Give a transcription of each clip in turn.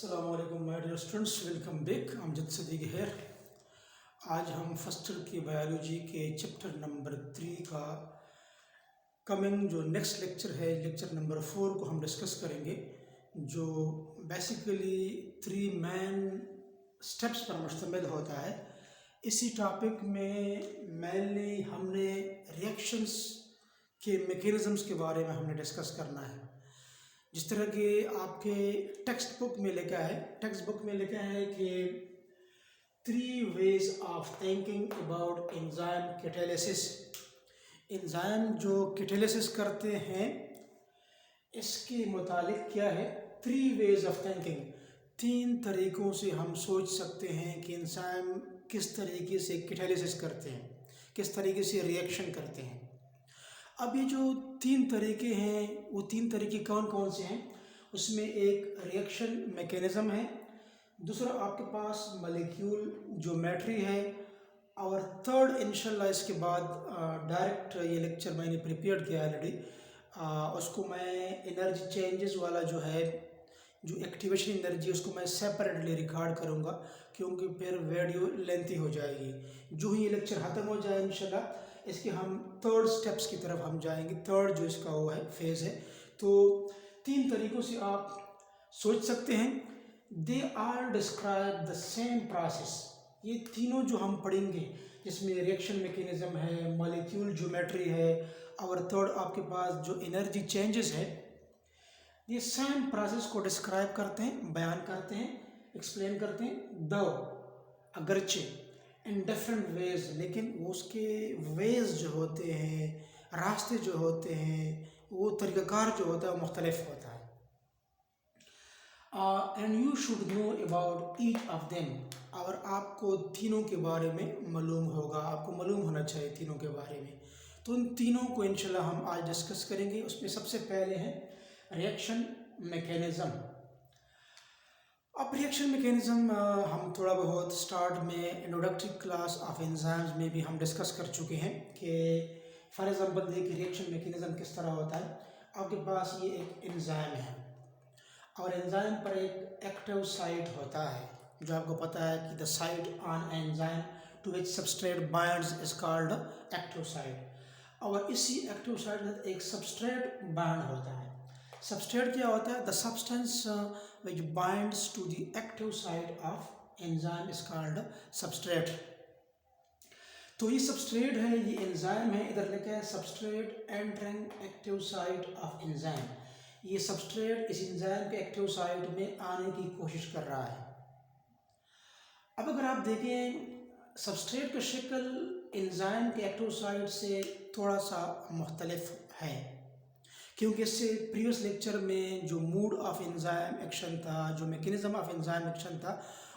अस्सलामुअलैकुम my dear students, welcome back. Amjad Sadiq है। आज हम फर्स्ट ईयर की बायोलॉजी के चैप्टर नंबर 3 का कमिंग जो नेक्स्ट लेक्चर है, लेक्चर नंबर 4 को हम डिस्कस करेंगे, जो बेसिकली 3 मेन स्टेप्स पर मुश्तमिल होता है। इसी टॉपिक में मेनली हमने रिएक्शंस के मैकेनिज़म्स के बारे में हमने डिस्कस करना है। जिस तरह के आपके टेक्स्ट बुक में लिखा है कि 3 ways of thinking about enzyme catalysis. Enzyme जो कैटालिसिस करते हैं इसके मुतालिक क्या है, 3 ways ऑफ थिंकिंग, 3 तरीक़ों से हम सोच सकते हैं कि एंजाइम किस तरीके से कैटालिसिस करते हैं, किस तरीके से रिएक्शन करते हैं। अब ये जो 3 तरीके हैं वो 3 तरीके कौन कौन से हैं? उसमें एक रिएक्शन मैकेनिज़्म है, दूसरा आपके पास मॉलिक्यूल ज्योमेट्री है, और थर्ड इंशाल्लाह इसके बाद डायरेक्ट ये लेक्चर मैंने प्रिपेयर किया ऑलरेडी, उसको मैं एनर्जी चेंजेस वाला जो है, जो एक्टिवेशन एनर्जी, उसको मैं सेपरेटली रिकॉर्ड करूँगा क्योंकि फिर वीडियो लेंथी हो जाएगी। जो ही ये लेक्चर ख़त्म हो जाए इंशाल्लाह इसके हम थर्ड स्टेप्स की तरफ हम जाएंगे। थर्ड जो इसका वो है फेज़ है। तो 3 तरीक़ों से आप सोच सकते हैं। They are describe the same process. ये तीनों जो हम पढ़ेंगे, जिसमें रिएक्शन मैकेनिज़्म है, मॉलिक्यूल ज्योमेट्री है, और थर्ड आपके पास जो एनर्जी चेंजेस है, ये सेम प्रोसेस को डिस्क्राइब करते हैं, बयान करते हैं, एक्सप्लेन करते हैं। दो अगरचे इन डिफरेंट वेज, लेकिन उसके वेज जो होते हैं, रास्ते जो होते हैं, वो तरीक़ाकार जो होता है वो मुख्तलिफ होता है। And you should know about each of them, और आपको तीनों के बारे में मालूम होगा, आपको मालूम होना चाहिए तीनों के बारे में। तो उन तीनों को इंशाल्लाह हम आज डिस्कस करेंगे। उसमें सबसे पहले है रिएक्शन मैकेनिज़्म। अब रिएक्शन मैकेनिज़्म हम थोड़ा बहुत स्टार्ट में इंट्रोडक्टरी क्लास ऑफ एंजाइम्स में भी हम डिस्कस कर चुके हैं कि फॉर एग्जांपल देखिए रिएक्शन मैकेनिज़्म किस तरह होता है। आपके पास ये एक एंजाइम है और एंजाइम पर एक एक्टिव साइट होता है, जो आपको पता है कि the site on enzyme to which substrate binds is called active site. और इसी एक्टिव साइट में एक सबस्ट्रेट बाइंड होता है। सबस्ट्रेट क्या होता है? The substance which binds to the active site of enzyme is called substrate। तो ये सबस्ट्रेट है, ये एंजाइम है। इधर लिखा है substrate entering active site of enzyme. ये सबस्ट्रेट इस एंजाइम के एक्टिव साइट में आने की कोशिश कर रहा है। अब अगर आप देखें सबस्ट्रेट का शक्ल एंजाइम के एक्टिव साइट से थोड़ा सा मुख्तलिफ है, क्योंकि इससे प्रीवियस लेक्चर में जो मोड ऑफ एंजाइम एक्शन था, जो मैकेनिज़्म ऑफ एंजाइम एक्शन था,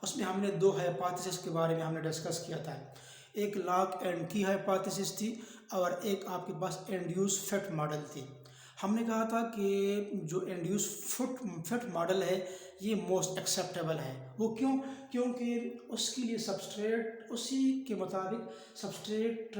उसमें हमने 2 हाइपोथेसिस के बारे में हमने डिस्कस किया था। एक लॉक एंड की हाइपोथेसिस थी और एक आपके पास इंड्यूस फिट मॉडल थी। हमने कहा था कि जो इंड्यूस फिट मॉडल है ये मोस्ट एक्सेप्टेबल है। वो क्यों? क्योंकि उसके लिए सबस्ट्रेट, उसी के मुताबिक सबस्ट्रेट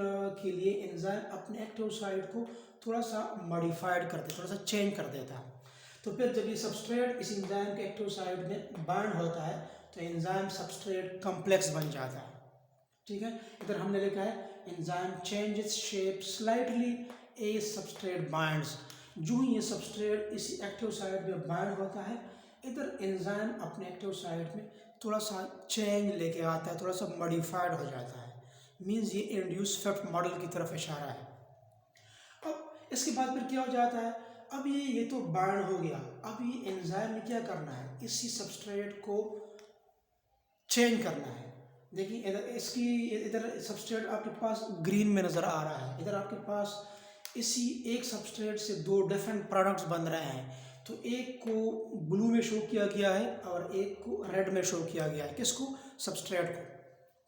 के लिए एंजाइम अपने एक्टिव साइट को थोड़ा सा मॉडिफाइड कर देता, थोड़ा सा चेंज कर देता है। तो फिर जब ये सबस्ट्रेट इस एंजाइम के एक्टिव साइट में बाइंड होता है तो एंजाइम सबस्ट्रेट कॉम्प्लेक्स बन जाता है। ठीक है, इधर हमने लिखा है एंजाइम चेंजेस शेप स्लाइटली ए सबस्ट्रेट बाइंड्स। जो ही ये सबस्ट्रेट इसी एक्टिव साइट में बाइंड होता है, इधर एंजाइम अपने एक्टिव साइट में थोड़ा सा चेंज लेके आता है, थोड़ा सा मॉडिफाइड हो जाता है। मीन्स ये इंड्यूस फिट मॉडल की तरफ इशारा है। इसके बाद फिर क्या हो जाता है? अब ये तो बाइंड हो गया। अब ये एंजाइम में क्या करना है? इसी सबस्ट्रेट को चेंज करना है। देखिए इधर सबस्ट्रेट आपके पास ग्रीन में नज़र आ रहा है। इधर आपके पास इसी एक सबस्ट्रेट से 2 डिफरेंट प्रोडक्ट्स बन रहे हैं। तो एक को ब्लू में शो किया गया है और एक को रेड में शो किया गया है। किसको? सबस्ट्रेट को।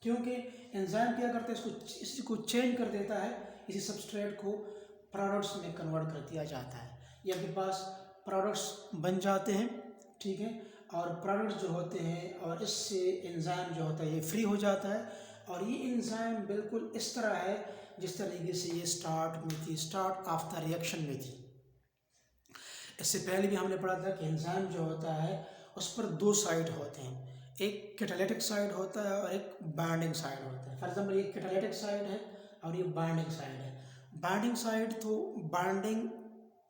क्योंकि एंजाइम क्या करता है, इसको चेंज कर देता है, इसी सबस्ट्रेट को प्रोडक्ट्स में कन्वर्ट कर दिया जाता है। ये आपके पास प्रोडक्ट्स बन जाते हैं। ठीक है, और प्रोडक्ट्स जो होते हैं, और इससे एंजाइम जो होता है ये फ्री हो जाता है। और ये एंजाइम बिल्कुल इस तरह है जिस तरीके से ये स्टार्ट में थी, स्टार्ट ऑफ द रिएक्शन में थी। इससे पहले भी हमने पढ़ा था कि एंजाइम जो होता है उस पर दो साइड होते हैं, एक कैटालिटिक साइड होता है और एक बाइंडिंग साइड होता है। फॉर एग्जांपल ये कैटालिटिक साइड है और ये बाइंडिंग साइड है। बाइंडिंग साइड तो बाइंडिंग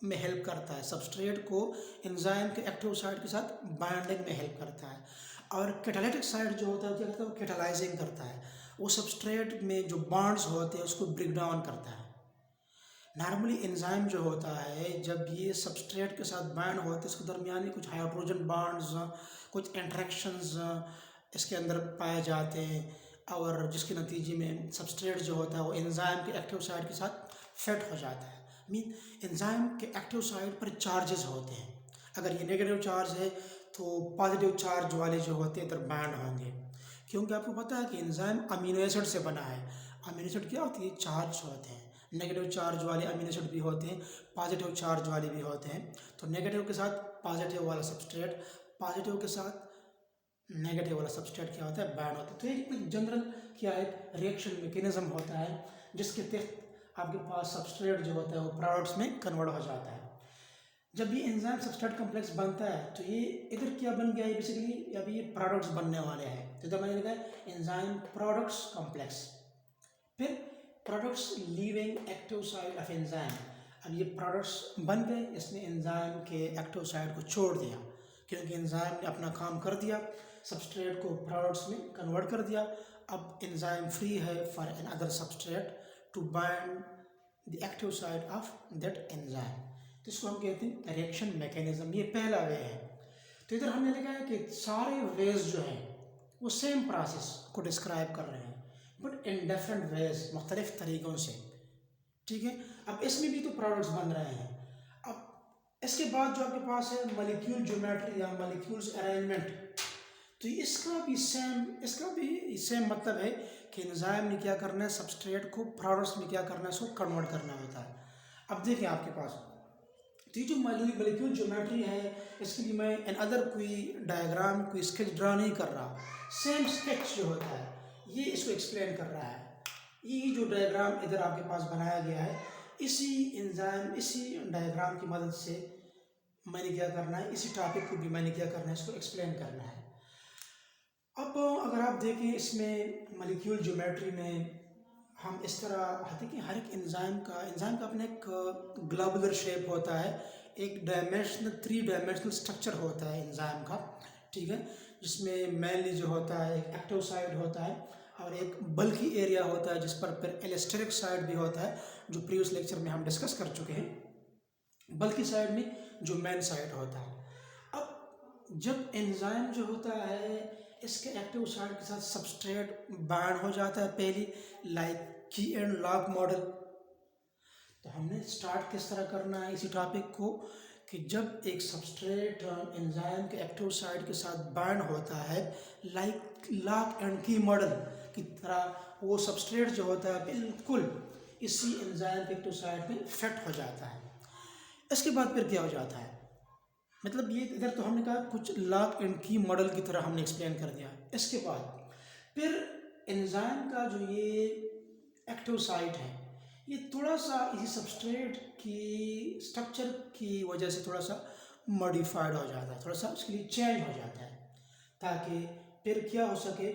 में हेल्प करता है, सबस्ट्रेट को एंजाइम के एक्टिव साइड के साथ बाइंडिंग में हेल्प करता है। और कैटालिटिक साइड जो होता है क्या करता है, वो कैटालाइजिंग करता है, वो सबस्ट्रेट में जो बॉन्ड्स होते हैं उसको ब्रेक डाउन करता है। नॉर्मली एंजाइम जो होता है जब ये सबस्ट्रेट के साथ बाइंड होते हैं, इसके दरमियान कुछ हाइड्रोजन बॉन्ड्स, कुछ इंटरेक्शंस इसके अंदर पाए जाते हैं, और जिसके नतीजे में सबस्ट्रेट जो होता है वो एंजाइम के एक्टिव साइड के साथ फिट हो जाता है। मीन एंजाइम के एक्टिव साइड पर चार्जेस होते हैं, अगर ये नेगेटिव चार्ज है तो पॉजिटिव चार्ज वाले जो होते हैं इधर बाइंड होंगे, क्योंकि आपको पता है कि एंजाइम अमीनो एसिड से बना है। अमीनो एसिड क्या होती है, चार्ज होते हैं, नेगेटिव चार्ज वाले अमीनो एसिड भी होते हैं, पॉजिटिव चार्ज वाले भी होते हैं। तो नेगेटिव के साथ पॉजिटिव वाला सबस्ट्रेट, पॉजिटिव के साथ नेगेटिव वाला सबस्ट्रेट क्या होता है, बाइंड होता है। तो एक जनरल क्या है, रिएक्शन मैकेनिज्म होता है जिसके तहत आपके पास सबस्ट्रेट जो होता है वो प्रोडक्ट्स में कन्वर्ट हो जाता है। जब ये एंजाइम सबस्ट्रेट कॉम्प्लेक्स बनता है तो ये इधर क्या बन गया है, बेसिकली अभी ये प्रोडक्ट्स बनने वाले हैं। तो इधर मैंने लिखा है एंजाइम प्रोडक्ट्स कॉम्प्लेक्स, फिर products leaving active side of enzyme. अब ये प्रोडक्ट्स बन गए, इसने एंजाइम के एक्टिव साइड को छोड़ दिया, क्योंकि एंजाइम ने अपना काम कर दिया, सबस्ट्रेट को प्रोडक्ट्स में कन्वर्ट कर दिया। अब एंजाइम फ्री है for an other substrate to bind the active side of that enzyme. तो इसको हम कहते हैं रिएक्शन मैकेनिज्म, ये पहला वे है। तो इधर हमने लिखा है कि सारे वेज जो हैं वो सेम प्रोसेस को डिस्क्राइब कर रहे हैं, बट इन डिफरेंट वेज, मुख्तलिफ तरीक़ों से, ठीक है। अब इसमें भी तो प्रोडक्ट्स बन रहे हैं। अब इसके बाद जो आपके पास है मॉलिक्यूल ज्योमेट्री या मॉलिक्यूल्स अरेंजमेंट, तो इसका भी सेम मतलब है कि एंजाइम ने क्या करना है, सबस्ट्रेट को प्रोडक्ट्स में क्या करना है, इसको कन्वर्ट करना होता है। अब देखिए आपके पास तो ये जो मॉलिक्यूल ज्योमेट्री है, इसके लिए मैं एन अदर कोई डायग्राम, कोई स्केच ड्रा नहीं कर रहा, सेम स्केच जो होता है ये इसको एक्सप्लेन कर रहा है। ये जो डायग्राम इधर आपके पास बनाया गया है, इसी एंजाइम, इसी डायग्राम की मदद से मैंने क्या करना है, इसी टॉपिक को भी मैंने क्या करना है, इसको एक्सप्लेन करना है। अब अगर आप देखें इसमें मॉलिक्यूल ज्योमेट्री में हम इस तरह आते कि हर एक एंजाइम का अपना एक ग्लोबुलर शेप होता है, एक डायमेंशनल 3 डायमेंशनल स्ट्रक्चर होता है एंजाइम का, ठीक है, जिसमें मेनली जो होता है एक एक्टिव साइड होता है और एक बल्की एरिया होता है जिस पर फिर एलेस्टेरिक साइड भी होता है, जो प्रीवियस लेक्चर में हम डिस्कस कर चुके हैं। बल्की साइड में जो मेन साइड होता है। अब जब एंजाइम जो होता है इसके एक्टिव साइड के साथ सबस्ट्रेट बाइंड हो जाता है, पहली लाइक की एंड लॉक मॉडल। तो हमने स्टार्ट किस तरह करना है इसी टॉपिक को, कि जब एक सबस्ट्रेट एंजाइम के एक्टिव साइड के साथ बाइंड होता है लाइक लॉक एंड की मॉडल की तरह, वो सबस्ट्रेट जो होता है बिल्कुल इसी एंजाइम के एक्टिव साइड में फिट हो जाता है। इसके बाद फिर क्या हो जाता है, मतलब ये इधर तो हमने कहा कुछ लॉक एंड की मॉडल की तरह हमने एक्सप्लेन कर दिया। इसके बाद फिर एंजाइम का जो ये एक्टिव साइट है ये थोड़ा सा इसी सबस्ट्रेट की स्ट्रक्चर की वजह से थोड़ा सा मॉडिफाइड हो जाता है, थोड़ा सा उसके लिए चेंज हो जाता है, ताकि फिर क्या हो सके,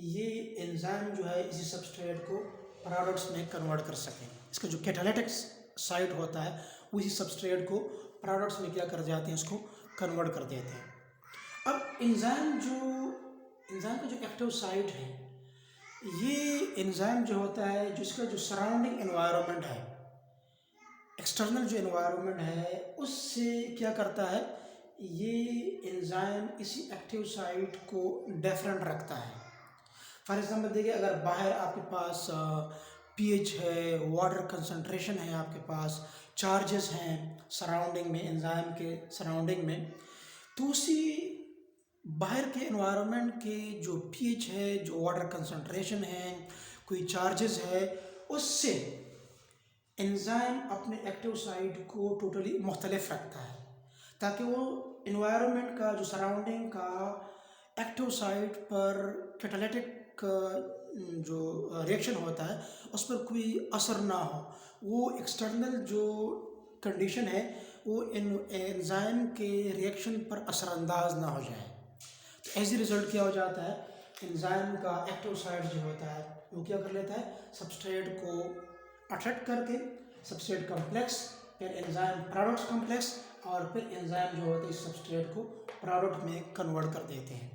ये एंजाइम जो है इसी सबस्ट्रेट को प्रोडक्ट्स में कन्वर्ट कर सके। इसका जो कैटालिटिक साइट होता है उसी सबस्ट्रेट को प्रोडक्ट्स में क्या कर जाते हैं, उसको कन्वर्ट कर देते हैं। अब एंजाइम का जो एक्टिव साइट है, ये एंजाइम जो होता है जिसका जो सराउंडिंग एनवायरनमेंट है, एक्सटर्नल जो एनवायरनमेंट है, उससे क्या करता है, ये एंजाइम इसी एक्टिव साइट को डिफरेंट रखता है। फॉर एग्जांपल देखिए, अगर बाहर आपके पास पीएच है, वाटर कंसंट्रेशन है, आपके पास चार्जेस हैं सराउंडिंग में, एंजाइम के सराउंडिंग में, तो उसी बाहर के एनवायरनमेंट के जो पीएच है, जो वाटर कंसंट्रेशन है, कोई चार्जेस है, उससे एंजाइम अपने एक्टिव साइट को टोटली मुख्तलिफ रखता है, ताकि वो एनवायरनमेंट का जो सराउंडिंग का एक्टिव साइट पर कैटालिटिक जो रिएक्शन होता है उस पर कोई असर ना हो, वो एक्सटर्नल जो कंडीशन है वो एंजाइम के रिएक्शन पर असरअंदाज ना हो जाए। तो एज ए रिजल्ट क्या हो जाता है, एंजाइम का एक्टिव साइड जो होता है वो क्या कर लेता है, सबस्ट्रेट को अट्रैक्ट करके सबस्ट्रेट कॉम्प्लेक्स, फिर एंजाइम प्रोडक्ट कॉम्प्लेक्स, और फिर एंजाइम जो होते हैं इस सबस्ट्रेट को प्रोडक्ट में कन्वर्ट कर देते हैं।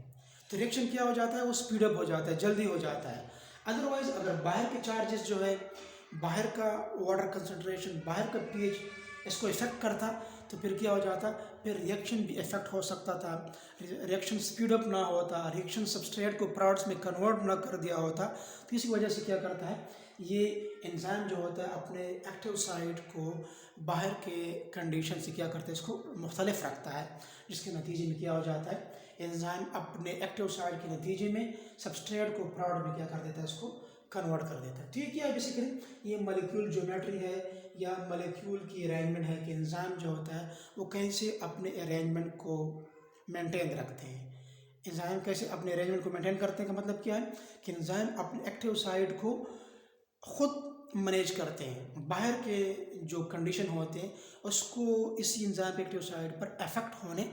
तो रिएक्शन क्या हो जाता है, वो स्पीड अप हो जाता है, जल्दी हो जाता है। अदरवाइज अगर बाहर के चार्जेस जो है, बाहर का वाटर कंसनट्रेशन, बाहर का पीएच इसको इफेक्ट करता, तो फिर क्या हो जाता, फिर रिएक्शन भी इफेक्ट हो सकता था, रिएक्शन स्पीड अप ना होता, रिएक्शन सबस्ट्रेट को प्रोडक्ट्स में कन्वर्ट ना कर दिया होता। तो इसी वजह से क्या करता है, ये एंजाइम जो होता है अपने एक्टिव साइट को बाहर के कंडीशन से क्या करता है, इसको मुख्तलिफ रखता है, जिसके नतीजे में क्या हो जाता है, एंजाइम अपने एक्टिव साइट के नतीजे में सबस्ट्रेट को प्रोडक्ट में क्या कर देता है, इसको कन्वर्ट कर देता है। ठीक है, बेसिकली ये मॉलिक्यूल ज्योमेट्री है या मॉलिक्यूल की अरेंजमेंट है कि एंजाइम जो होता है वो कैसे अपने अरेंजमेंट को मेंटेन रखते हैं। एंजाइम कैसे अपने अरेंजमेंट को मेंटेन करते हैं का मतलब क्या है कि एंजाइम अपने एक्टिव साइट को खुद मैनेज करते हैं, बाहर के जो कंडीशन होते हैं उसको इसी एंजाइम एक्टिव साइट पर अफेक्ट होने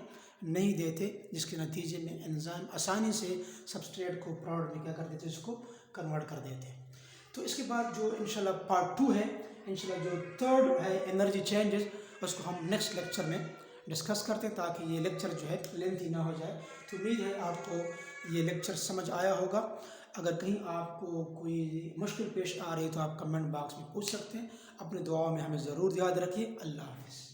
नहीं देते, जिसके नतीजे में एंजाइम आसानी से सबस्ट्रेट को प्रोडक्ट में क्या कर देते हैं, इसको कन्वर्ट कर देते हैं। तो इसके बाद जो इंशाल्लाह पार्ट 2 है, इंशाल्लाह जो थर्ड है एनर्जी चेंजेस, उसको हम नेक्स्ट लेक्चर में डिस्कस करते हैं ताकि ये लेक्चर जो है लेंथी ना हो जाए। तो उम्मीद है आपको ये लेक्चर समझ आया होगा। अगर कहीं आपको कोई मुश्किल पेश आ रही है तो आप कमेंट बॉक्स में पूछ सकते हैं। अपने दुआओं में हमें ज़रूर याद रखिए। अल्लाह हाफ़िज़।